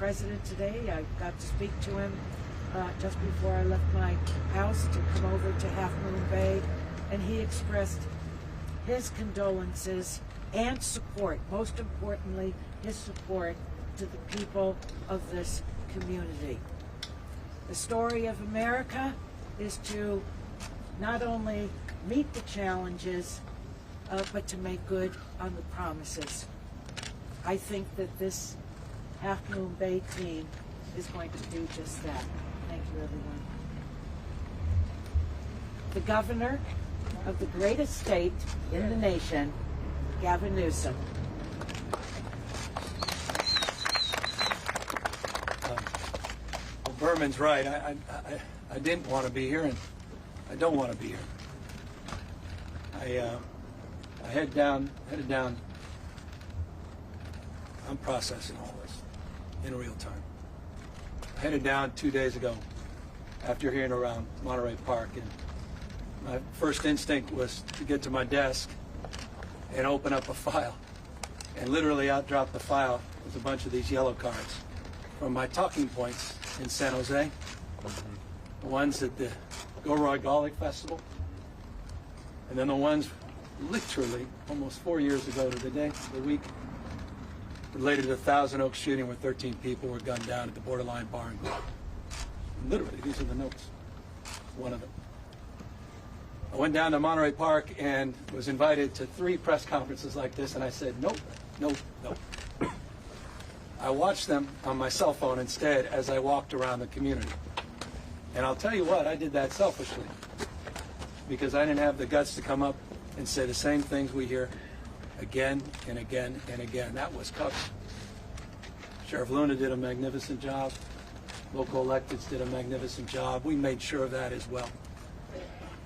president today. I got to speak to him just before I left my house to come over to Half Moon Bay, and he expressed his condolences and support, most importantly, his support to the people of this community. The story of America is to not only meet the challenges, but to make good on the promises. I think that this Half Moon Bay team is going to do just that. Thank you, everyone. The governor of the greatest state in the nation, Gavin Newsom. Well, Berman's right. I didn't want to be here, and I don't want to be here. I headed down. I'm processing all this in real time. I headed down 2 days ago after hearing around Monterey Park, and my first instinct was to get to my desk and open up a file. And literally out dropped the file with a bunch of these yellow cards from my talking points in San Jose, the ones at the Gilroy Garlic Festival, and then the ones literally almost 4 years ago to the day, the week, related to the Thousand Oaks shooting where 13 people were gunned down at the Borderline Bar and Grill. Literally, these are the notes. One of them. I went down to Monterey Park and was invited to 3 press conferences like this, and I said, nope, nope, nope. I watched them on my cell phone instead as I walked around the community. And I'll tell you what, I did that selfishly, because I didn't have the guts to come up and say the same things we hear again and again and again. That was covered. Sheriff Luna did a magnificent job. Local electeds did a magnificent job. We made sure of that as well.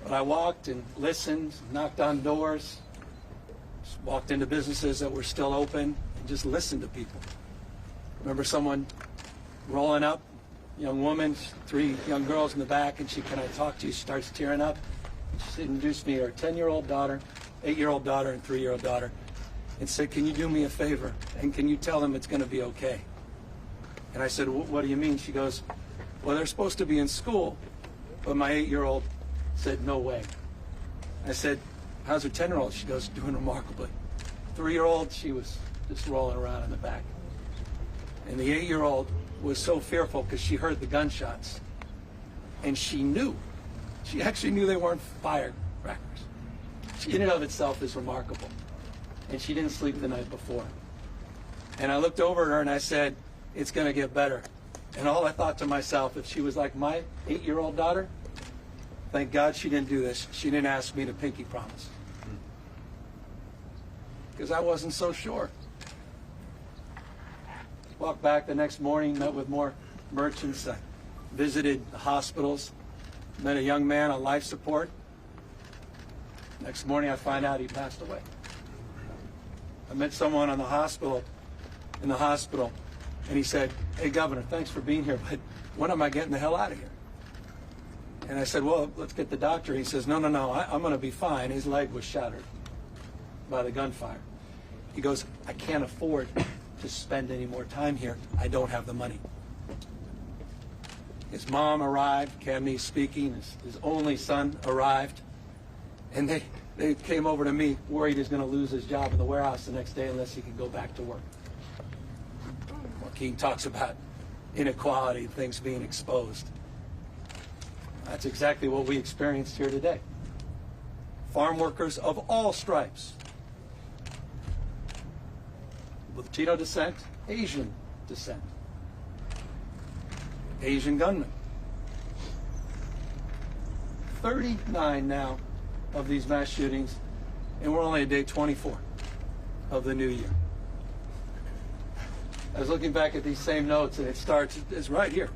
But I walked and listened, knocked on doors, just walked into businesses that were still open, and just listened to people. Remember someone rolling up, young woman, 3 young girls in the back, and can I talk to you? She starts tearing up. She introduced me to her 10-year-old daughter, 8-year-old daughter, and 3-year-old daughter, and said, can you do me a favor? And can you tell them it's going to be okay? And I said, what do you mean? She goes, well, they're supposed to be in school, but my 8-year-old said, no way. I said, how's her 10-year-old? She goes, doing remarkably. 3-year-old, she was just rolling around in the back. And the 8-year-old was so fearful because she heard the gunshots. And she knew. She actually knew they weren't firecrackers. She in and of itself is remarkable. And she didn't sleep the night before. And I looked over at her and I said, it's going to get better. And all I thought to myself, if she was like my 8-year-old daughter, thank God she didn't do this. She didn't ask me to pinky promise. Because I wasn't so sure. Walked back the next morning, met with more merchants. I visited the hospitals, met a young man on life support. Next morning I find out he passed away. I met someone in the hospital, and he said, hey, Governor, thanks for being here, but when am I getting the hell out of here? And I said, well, let's get the doctor. He says, no, I'm going to be fine. His leg was shattered by the gunfire. He goes, I can't afford to spend any more time here. I don't have the money. His mom arrived, Cantonese speaking. His only son arrived. And they came over to me worried he's going to lose his job in the warehouse the next day unless he can go back to work. Joaquin talks about inequality and things being exposed. That's exactly what we experienced here today. Farm workers of all stripes, Latino descent, Asian descent, Asian gunmen. 39 now of these mass shootings, and we're only at day 24 of the new year. I was looking back at these same notes, and it starts, it's right here,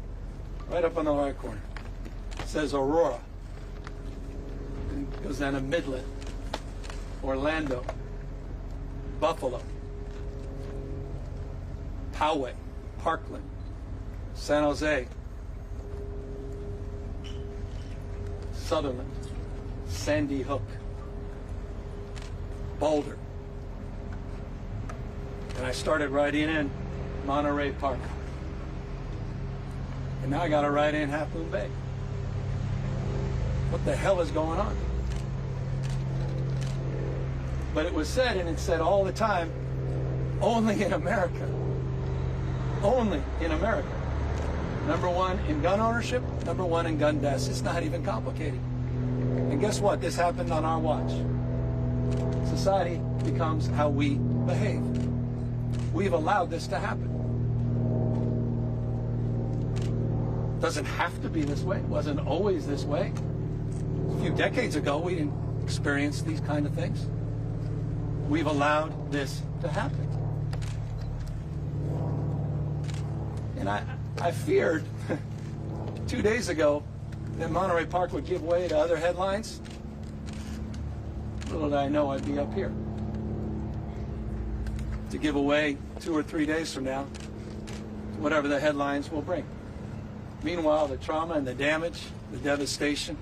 right up on the right corner. It says Aurora. And it goes down to Midland, Orlando, Buffalo, Poway, Parkland, San Jose, Sutherland, Sandy Hook, Boulder. And I started writing in Monterey Park. And now I got to ride in Half Moon Bay. What the hell is going on? But it was said, and it's said all the time, only in America. Only in America. Number one in gun ownership, number one in gun deaths. It's not even complicated. And guess what? This happened on our watch. Society becomes how we behave. We've allowed this to happen. Doesn't have to be this way. It wasn't always this way. A few decades ago, we didn't experience these kind of things. We've allowed this to happen. And I feared 2 days ago that Monterey Park would give way to other headlines. Little did I know I'd be up here to give away 2 or 3 days from now to whatever the headlines will bring. Meanwhile, the trauma and the damage, the devastation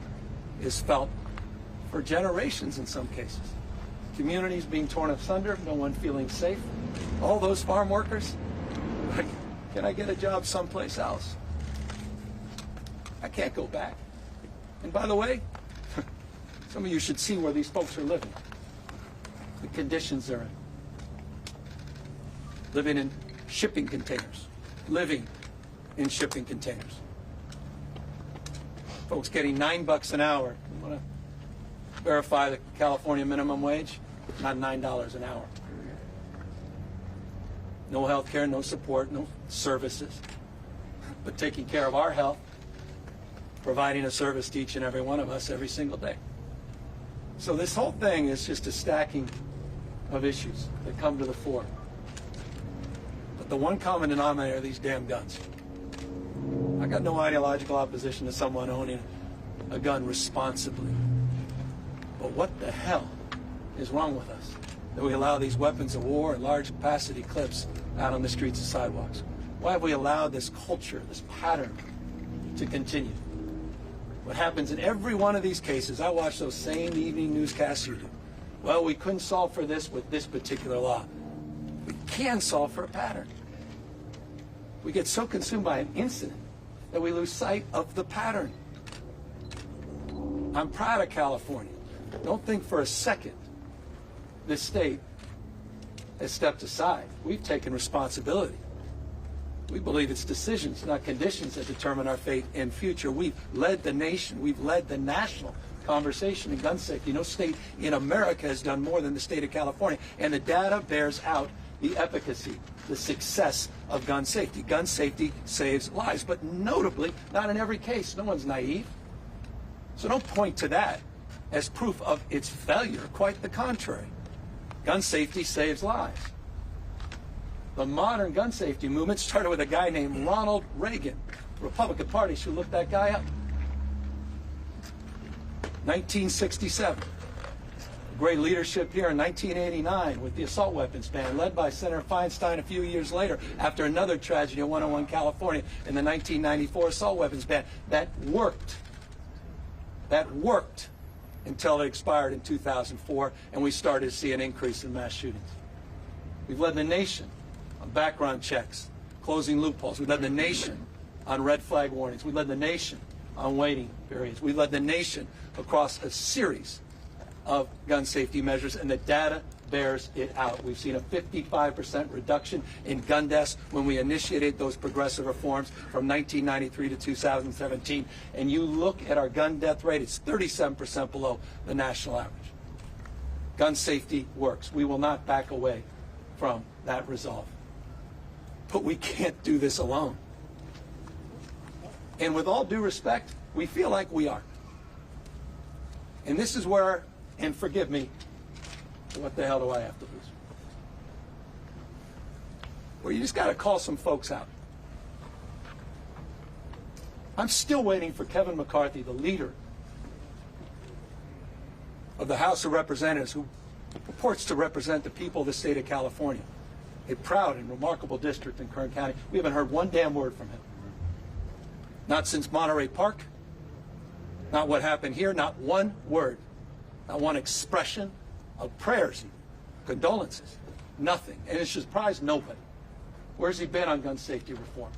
is felt for generations in some cases. Communities being torn asunder, no one feeling safe. All those farm workers, like, can I get a job someplace else? I can't go back. And by the way, some of you should see where these folks are living, the conditions they're in. Living in shipping containers, living in shipping containers. Folks getting $9 an hour. You want to verify the California minimum wage? Not $9 an hour. No health care, no support, no services. But taking care of our health, providing a service to each and every one of us every single day. So this whole thing is just a stacking of issues that come to the fore. But the one common denominator are these damn guns. I got no ideological opposition to someone owning a gun responsibly. But what the hell is wrong with us that we allow these weapons of war and large capacity clips out on the streets and sidewalks? Why have we allowed this culture, this pattern to continue? What happens in every one of these cases, I watch those same evening newscasts you do. Well, we couldn't solve for this with this particular law. We can solve for a pattern. We get so consumed by an incident that we lose sight of the pattern. I'm proud of California. Don't think for a second this state has stepped aside. We've taken responsibility. We believe it's decisions, not conditions, that determine our fate and future. We've led the nation. We've led the national conversation in gun safety. No state in America has done more than the state of California. And the data bears out the efficacy, the success of gun safety. Gun safety saves lives, but notably, not in every case. No one's naive. So don't point to that as proof of its failure. Quite the contrary. Gun safety saves lives. The modern gun safety movement started with a guy named Ronald Reagan. The Republican Party should look that guy up. 1967. Great leadership here in 1989 with the assault weapons ban, led by Senator Feinstein a few years later after another tragedy in 101 California in the 1994 assault weapons ban. That worked. That worked until it expired in 2004, and we started to see an increase in mass shootings. We've led the nation on background checks, closing loopholes. We've led the nation on red flag warnings. We led the nation on waiting periods. We led the nation across a series of gun safety measures, and the data bears it out. We've seen a 55% reduction in gun deaths when we initiated those progressive reforms from 1993 to 2017. And you look at our gun death rate, it's 37% below the national average. Gun safety works. We will not back away from that resolve. But we can't do this alone. And with all due respect, we feel like we are. And this is where, and forgive me, what the hell do I have to lose? Well, you just got to call some folks out. I'm still waiting for Kevin McCarthy, the leader of the House of Representatives, who purports to represent the people of the state of California, a proud and remarkable district in Kern County. We haven't heard one damn word from him. Not since Monterey Park, not what happened here, not one word, not one expression of prayers, condolences, nothing. And it should surprise nobody. Where's he been on gun safety reform?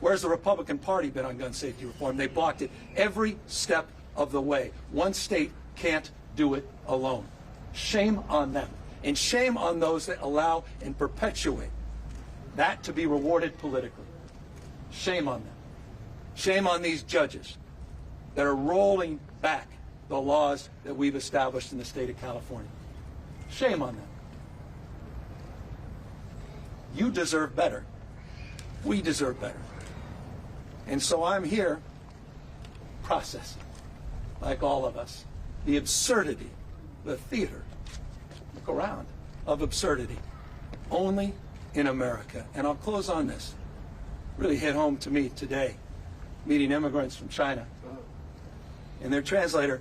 Where's the Republican Party been on gun safety reform? They blocked it every step of the way. One state can't do it alone. Shame on them. And shame on those that allow and perpetuate that to be rewarded politically. Shame on them. Shame on these judges that are rolling back the laws that we've established in the state of California. Shame on them. You deserve better. We deserve better. And so I'm here processing, like all of us, the absurdity, the theater, look around, of absurdity, only in America. And I'll close on this. Really hit home to me today, meeting immigrants from China. And their translator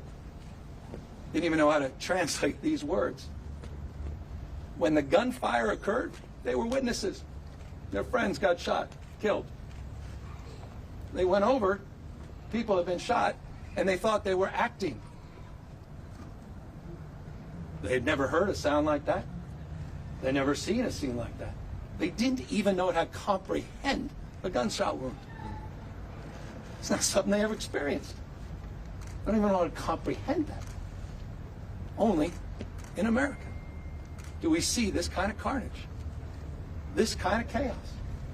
didn't even know how to translate these words. When the gunfire occurred, they were witnesses. Their friends got shot, killed. They went over, people had been shot, and they thought they were acting. They had never heard a sound like that. They'd never seen a scene like that. They didn't even know how to comprehend a gunshot wound. It's not something they ever experienced. They don't even know how to comprehend that. Only in America do we see this kind of carnage, this kind of chaos,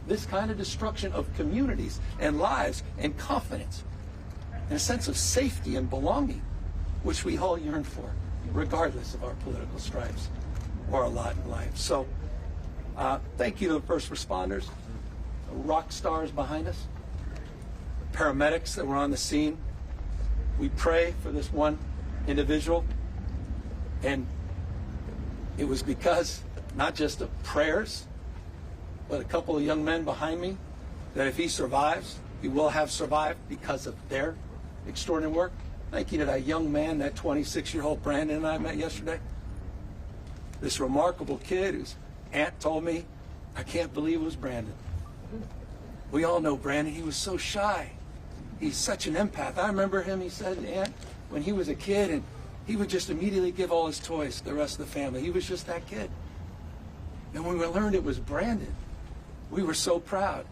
this kind of destruction of communities and lives and confidence and a sense of safety and belonging, which we all yearn for, regardless of our political stripes or our lot in life. So thank you to the first responders, the rock stars behind us, the paramedics that were on the scene. We pray for this one individual, and it was because not just of prayers, but a couple of young men behind me, that if he survives, he will have survived because of their extraordinary work. Thank you to that young man, that 26-year-old Brandon and I met yesterday. This remarkable kid whose aunt told me, I can't believe it was Brandon. We all know Brandon. He was so shy. He's such an empath. I remember him, he said, aunt, when he was a kid, and he would just immediately give all his toys to the rest of the family. He was just that kid. And when we learned it was Brandon, we were so proud.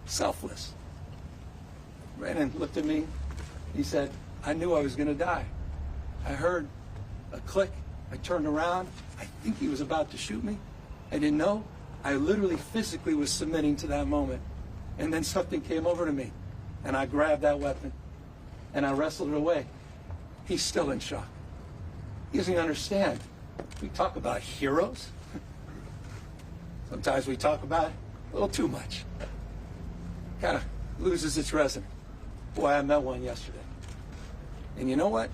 Selfless. Brandon looked at me. He said, I knew I was going to die. I heard a click. I turned around. I think he was about to shoot me. I didn't know. I literally physically was submitting to that moment. And then something came over to me. And I grabbed that weapon. And I wrestled it away. He's still in shock. He doesn't understand. We talk about heroes. Sometimes we talk about it a little too much. Kind of loses its resonance. Boy, I met one yesterday. And you know what?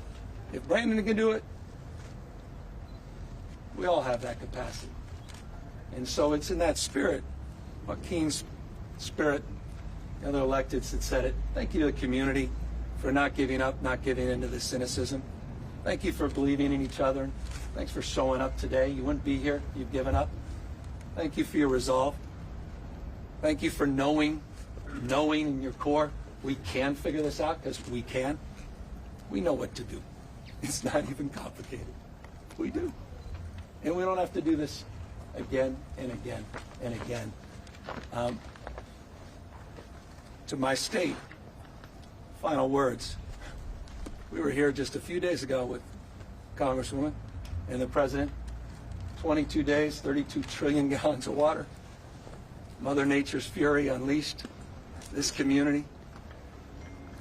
If Brandon can do it, we all have that capacity. And so it's in that spirit, Joaquin's spirit, the other electeds that said it. Thank you to the community for not giving up, not giving into the cynicism. Thank you for believing in each other. Thanks for showing up today. You wouldn't be here if you've given up. Thank you for your resolve. Thank you for knowing in your core, we can figure this out, because we can. We know what to do. It's not even complicated. We do. And we don't have to do this again and again and again. To my state, final words. We were here just a few days ago with Congresswoman and the President. 22 days, 32 trillion gallons of water. Mother Nature's fury unleashed. This community,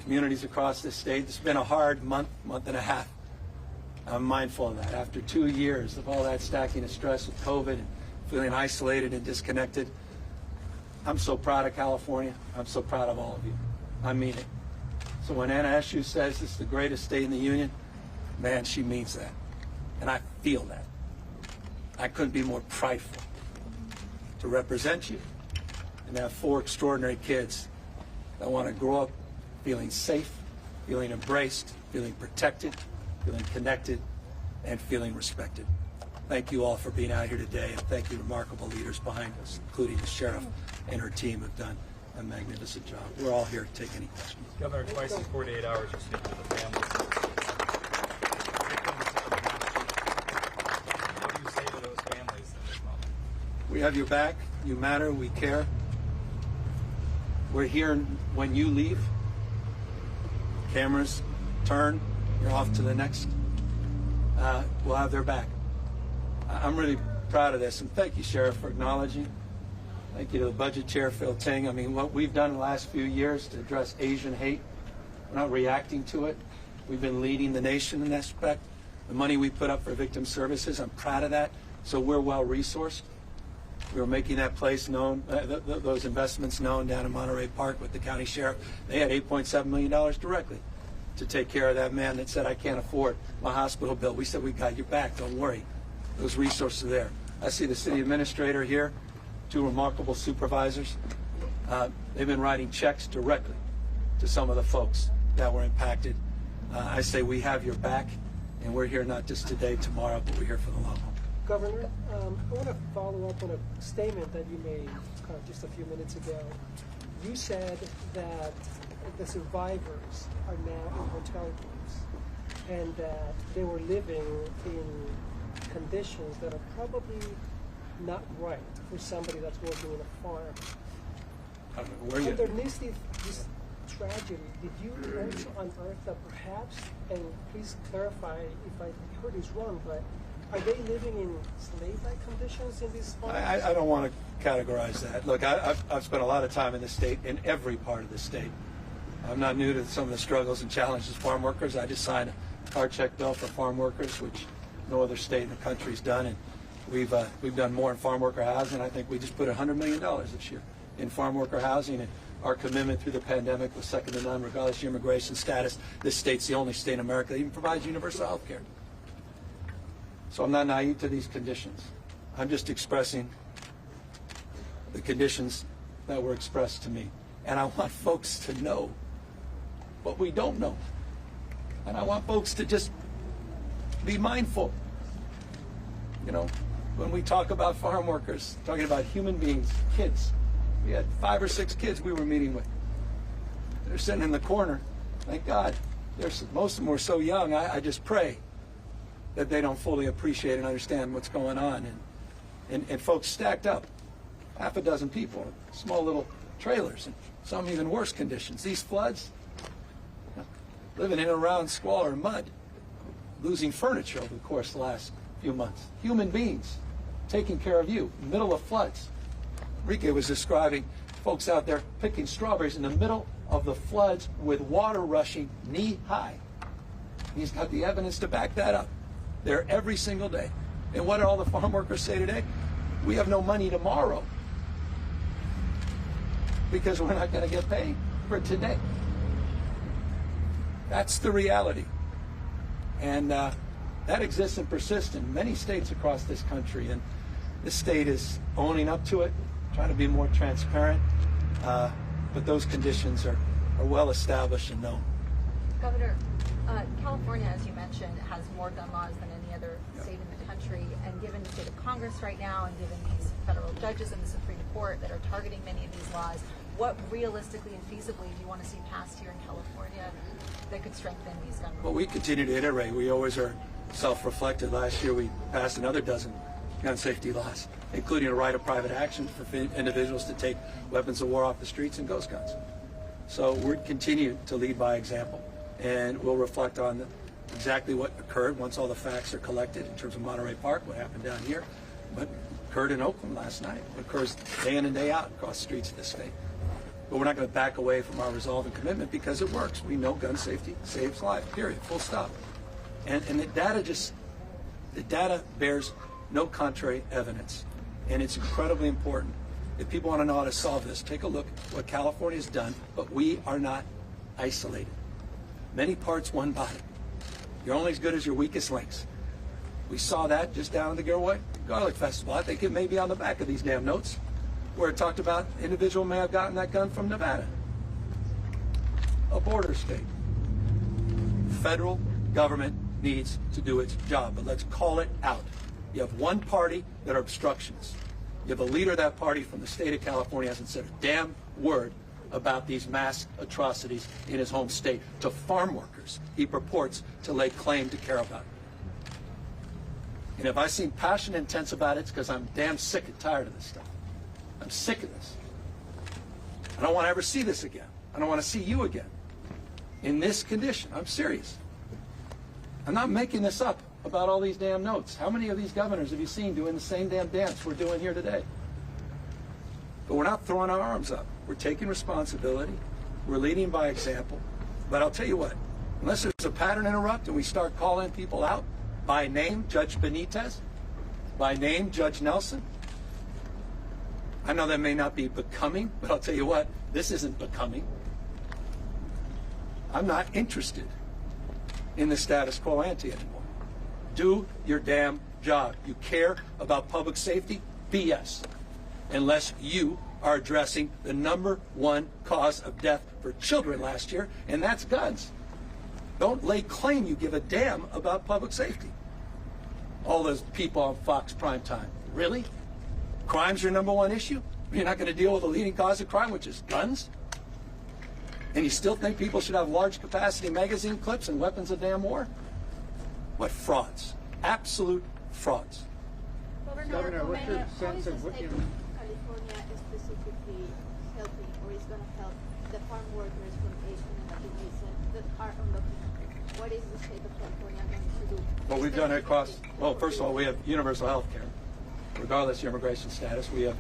communities across this state. It's been a hard month and a half. I'm mindful of that. After 2 years of all that stacking of stress with COVID and feeling isolated and disconnected, I'm so proud of California. I'm so proud of all of you. I mean it. So when Anna Eshoo says this is the greatest state in the union, man, she means that. And I feel that. I couldn't be more prideful to represent you and have 4 extraordinary kids that want to grow up feeling safe, feeling embraced, feeling protected, feeling connected, and feeling respected. Thank you all for being out here today, and thank you remarkable leaders behind us, including the sheriff and her team, have done a magnificent job. We're all here to take any questions. Governor, twice in 48 hours you speak to the families. What do you say to those families in this moment? We have your back. You matter. We care. We're here when you leave. Cameras turn, you're off to the next. We'll have their back. I'm really proud of this, and thank you, Sheriff, for acknowledging. Thank you to the Budget Chair, Phil Ting. I mean, what we've done in the last few years to address Asian hate, we're not reacting to it. We've been leading the nation in that respect. The money we put up for victim services, I'm proud of that. So we're well-resourced. We were making that place known, those investments known down in Monterey Park with the county sheriff. They had $8.7 million directly to take care of that man that said, I can't afford my hospital bill. We said, we got your back, don't worry. Those resources are there. I see the city administrator here, two remarkable supervisors. They've been writing checks directly to some of the folks that were impacted. I say we have your back, and we're here not just today, tomorrow, but we're here for the long haul. Governor, I want to follow up on a statement that you made just a few minutes ago. You said that the survivors are now in hotel rooms and that they were living in conditions that are probably not right for somebody that's working in a farm. I don't know where you. Underneath this tragedy, did you also unearth that perhaps, and please clarify if I heard this wrong, but are they living in slave-like conditions in these farms? I don't want to categorize that. Look, I've spent a lot of time in the state, in every part of the state. I'm not new to some of the struggles and challenges of farm workers. I just signed a car check bill for farm workers, which no other state in the country's done, and we've done more in farm worker housing. I think we just put $100 million this year in farm worker housing, and our commitment through the pandemic was second to none, regardless of your immigration status. This state's the only state in America that even provides universal health care. So I'm not naive to these conditions. I'm just expressing the conditions that were expressed to me. And I want folks to know what we don't know. And I want folks to just be mindful. You know, when we talk about farm workers, talking about human beings, kids. We had 5 or 6 kids we were meeting with. They're sitting in the corner. Thank God. Most of them were so young, I just pray that they don't fully appreciate and understand what's going on. And folks stacked up, half a dozen people, small little trailers, and some even worse conditions. These floods, living in and around squalor and mud, losing furniture over the course of the last few months. Human beings taking care of you in the middle of floods. Enrique was describing folks out there picking strawberries in the middle of the floods with water rushing knee high. He's got the evidence to back that up. There every single day. And what did all the farm workers say today? We have no money tomorrow because we're not going to get paid for today. That's the reality. And that exists and persists in many states across this country. And this state is owning up to it, trying to be more transparent. But those conditions are well established and known. Governor, California, as you mentioned, has more gun laws than any other state in the country. And given the state of Congress right now and given these federal judges in the Supreme Court that are targeting many of these laws, what realistically and feasibly do you want to see passed here in California that could strengthen these gun laws? Well, we continue to iterate. We always are self-reflected. Last year we passed another dozen gun safety laws, including a right of private action for individuals to take weapons of war off the streets and ghost guns. So we'll continue to lead by example, and we'll reflect on exactly what occurred once all the facts are collected in terms of Monterey Park, what happened down here, what occurred in Oakland last night, what occurs day in and day out across the streets of this state. But we're not going to back away from our resolve and commitment because it works. We know gun safety saves lives, period, full stop. And the data bears no contrary evidence. And it's incredibly important. If people want to know how to solve this, take a look at what California has done, but we are not isolated. Many parts, one body. You're only as good as your weakest links. We saw that just down at the Gilroy Garlic Festival. I think it may be on the back of these damn notes, where it talked about an individual may have gotten that gun from Nevada, a border state. Federal government needs to do its job, but let's call it out. You have one party that are obstructionists. You have a leader of that party from the state of California hasn't said a damn word about these mass atrocities in his home state to farm workers he purports to lay claim to care about. And if I seem passionate and intense about it, it's because I'm damn sick and tired of this stuff. I'm sick of this. I don't want to ever see this again. I don't want to see you again in this condition. I'm serious. I'm not making this up about all these damn notes. How many of these governors have you seen doing the same damn dance we're doing here today? But we're not throwing our arms up. We're taking responsibility. We're leading by example. But I'll tell you what, unless there's a pattern interrupt and we start calling people out by name, Judge Benitez, by name, Judge Nelson, I know that may not be becoming, but I'll tell you what, this isn't becoming. I'm not interested in the status quo ante anymore. Do your damn job. You care about public safety? BS. Unless you are addressing the #1 cause of death for children last year, and that's guns. Don't lay claim you give a damn about public safety. All those people on Fox Primetime. Really? Crime's your #1 issue? You're not going to deal with the leading cause of crime, which is guns? And you still think people should have large capacity magazine clips and weapons of damn war? What frauds. Absolute frauds. Governor, what's your sense of what you... California is specifically helping or is going to help the farm workers from Eshoo and Newsom that are undocumented? What is the state of California going to do? Well, we've done it across, well, first of all, we have universal health care. Regardless of your immigration status, we have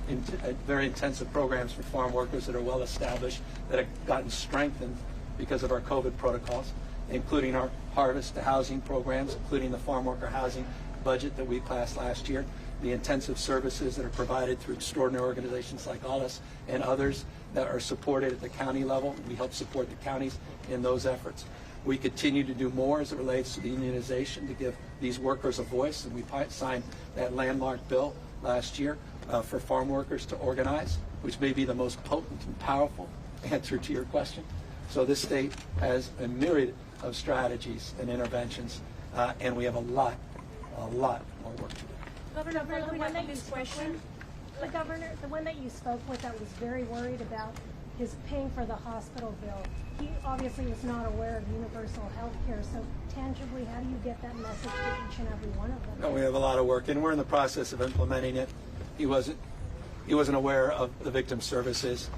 very intensive programs for farm workers that are well established, that have gotten strengthened because of our COVID protocols, including our harvest to housing programs, including the farm worker housing budget that we passed last year, the intensive services that are provided through extraordinary organizations like ALIS and others that are supported at the county level. We help support the counties in those efforts. We continue to do more as it relates to the unionization to give these workers a voice, and we signed that landmark bill last year for farm workers to organize, which may be the most potent and powerful answer to your question. So this state has a myriad of strategies and interventions, and we have a lot more work to do. Governor, the one that you question, the one that you spoke with that was very worried about his paying for the hospital bill, he obviously was not aware of universal health care. So tangibly, how do you get that message to each and every one of them? No, we have a lot of work, and we're in the process of implementing it. He wasn't aware of the victim services.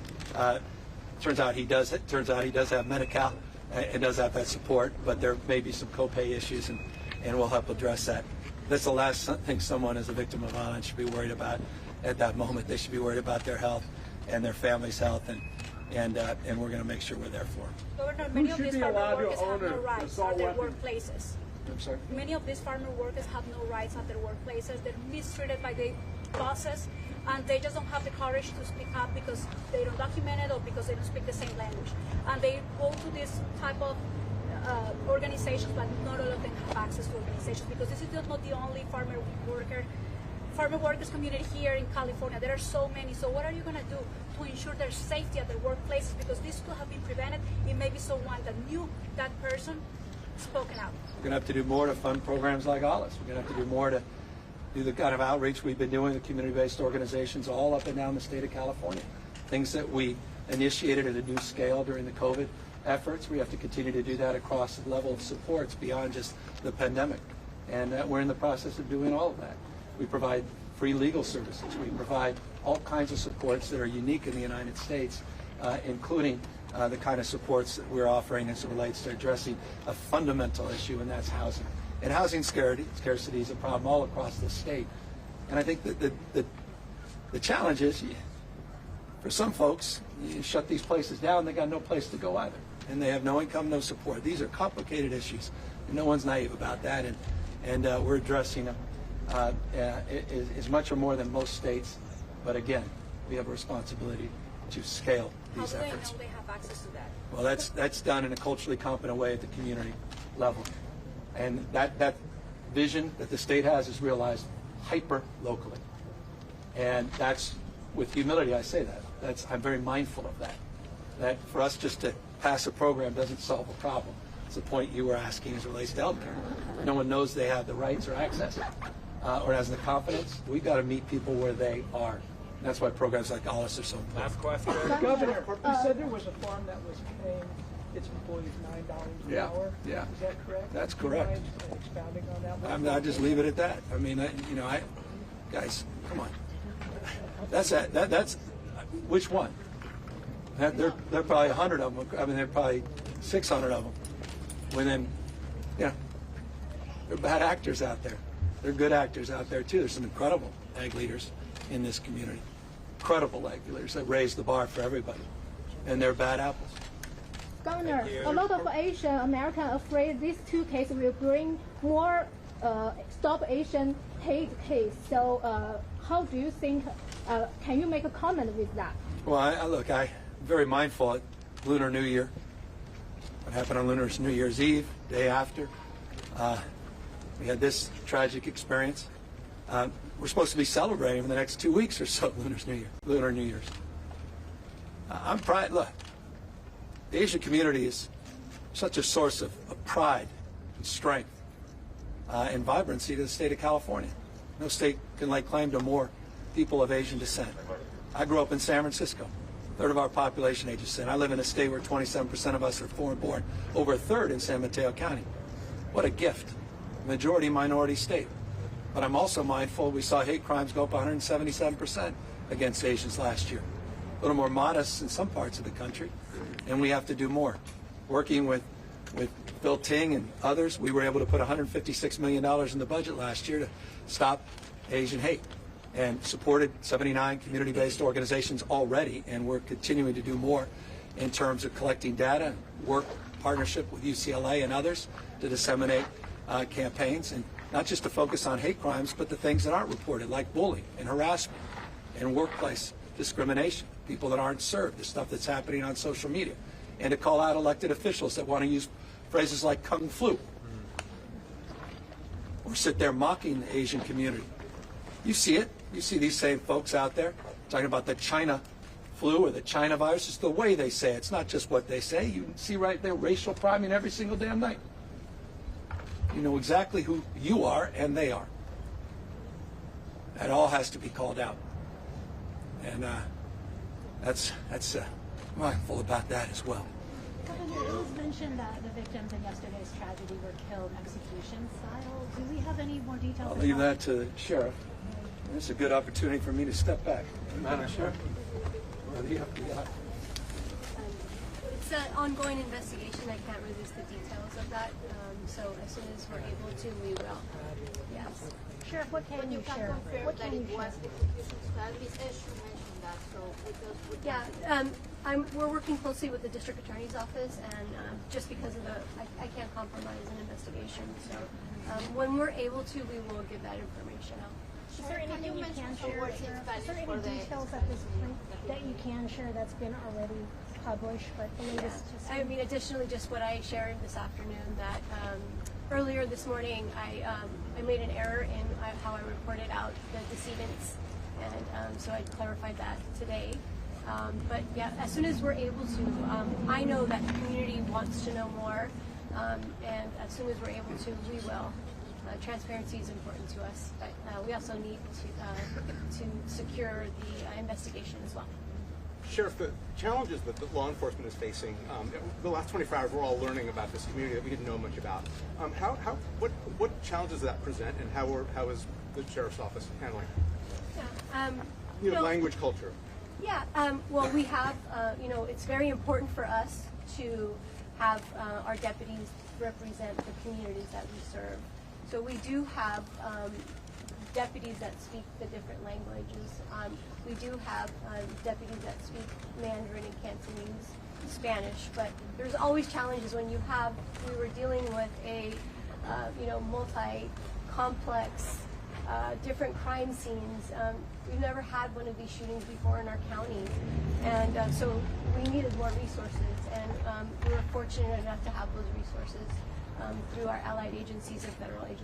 Turns out he does have Medi-Cal and does have that support, but there may be some copay issues, and we'll help address that. That's the last thing someone as a victim of violence should be worried about at that moment. They should be worried about their health and their family's health, and we're going to make sure we're there for them. Governor, many of these farmer workers have no rights at their workplaces. I'm sorry? Many of these farmer workers have no rights at their workplaces. They're mistreated by the bosses, and they just don't have the courage to speak up because they don't document it or because they don't speak the same language. And they go to this type of organizations, but not all of them have access to organizations, because this is just not the only farmer workers community here in California. There are so many. So what are you going to do to ensure their safety at their workplaces? Because this could have been prevented. It may be someone that knew that person spoken out. We're going to have to do more to fund programs like ALIS. We're going to have to do more to do the kind of outreach we've been doing with community-based organizations all up and down the state of California. Things that we initiated at a new scale during the COVID efforts. We have to continue to do that across the level of supports beyond just the pandemic. And we're in the process of doing all of that. We provide free legal services. We provide all kinds of supports that are unique in the United States, including the kind of supports that we're offering as it relates to addressing a fundamental issue, and that's housing. And housing scarcity is a problem all across the state. And I think that the challenge is, for some folks, you shut these places down, they got no place to go either. And they have no income, no support. These are complicated issues, and no one's naive about that. And we're addressing them is much or more than most states. But again, we have a responsibility to scale these efforts. How do they know they have access to that? Well, that's done in a culturally competent way at the community level. And that vision that the state has is realized hyper locally. And that's, with humility, I say that. I'm very mindful of that. That for us just to pass a program doesn't solve a problem. It's the point you were asking as it relates to health care. No one knows they have the rights or access or has the confidence. We've got to meet people where they are. And that's why programs like ALIS are so important. Last question. Governor, you said there was a farm that was paying its employees $9 an hour. Yeah. Is that correct? That's correct. Do you mind expounding on that? I'll just leave it at that. I mean, guys, come on. That's which one? There are probably 100 of them. I mean, there are probably 600 of them. Within, there are bad actors out there. There are good actors out there too. There's some incredible ag leaders in this community. Incredible ag leaders that raise the bar for everybody. And they're bad apples. Governor, a lot of Asian Americans are afraid these two cases will bring more Stop Asian Hate case. So how do you think, can you make a comment with that? Well, I'm very mindful at Lunar New Year. What happened on Lunar New Year's Eve, day after. We had this tragic experience. We're supposed to be celebrating for the next 2 weeks or so, Lunar New Year's. I'm proud. Look, the Asian community is such a source of pride and strength and vibrancy to the state of California. No state can lay claim to more people of Asian descent. I grew up in San Francisco. A third of our population Asian descent. I live in a state where 27% of us are foreign-born, over a third in San Mateo County. What a gift. Majority minority state. But I'm also mindful we saw hate crimes go up 177% against Asians last year. A little more modest in some parts of the country, and we have to do more. Working with Bill Ting and others, we were able to put $156 million in the budget last year to stop Asian hate, and supported 79 community-based organizations already, and we're continuing to do more in terms of collecting data, work partnership with UCLA and others to disseminate campaigns, and not just to focus on hate crimes, but the things that aren't reported, like bullying and harassment and workplace discrimination, people that aren't served, the stuff that's happening on social media, and to call out elected officials that want to use phrases like kung flu or sit there mocking the Asian community. You see it. You see these same folks out there talking about the China flu or the China virus. It's the way they say it. It's not just what they say. You can see right there racial priming every single damn night. You know exactly who you are and they are. That all has to be called out. And that's mindful about that as well. Governor, it was mentioned that the victims in yesterday's tragedy were killed execution style. Do we have any more details? I'll leave that to the sheriff. This is a good opportunity for me to step back. Madam Sheriff, or the FBI. It's an ongoing investigation. I can't release the details of that. So as soon as we're able to, we will. Yes. Sheriff, what can you share? Confirm What that can it you was share? execution style. Ms. Eshoo mentioned that, so because we're working closely with the district attorney's office, and just because of I can't compromise an investigation. So when we're able to, we will give that information out. Is there anything you can share? words in Is there Spanish for any the details at this point that you can share that's been already published, but the latest? I mean, additionally, just what I shared this afternoon, that earlier this morning, I made an error in how I reported out the decedents, and so I clarified that today. But yeah, as soon as we're able to, I know that the community wants to know more, and as soon as we're able to, we will. Transparency is important to us, but we also need to secure the investigation as well. Sheriff, the challenges that the law enforcement is facing, the last 24 hours we're all learning about this community that we didn't know much about. What challenges does that present, and how is the sheriff's office handling it? Language, culture. Yeah, well, we have, it's very important for us to have our deputies represent the communities that we serve. So we do have deputies that speak the different languages. We do have deputies that speak Mandarin and Cantonese, Spanish, but there's always challenges when we were dealing with a, multi-complex, different crime scenes. We've never had one of these shootings before in our county, and so we needed more resources, and we were fortunate enough to have those resources through our allied agencies and federal agencies.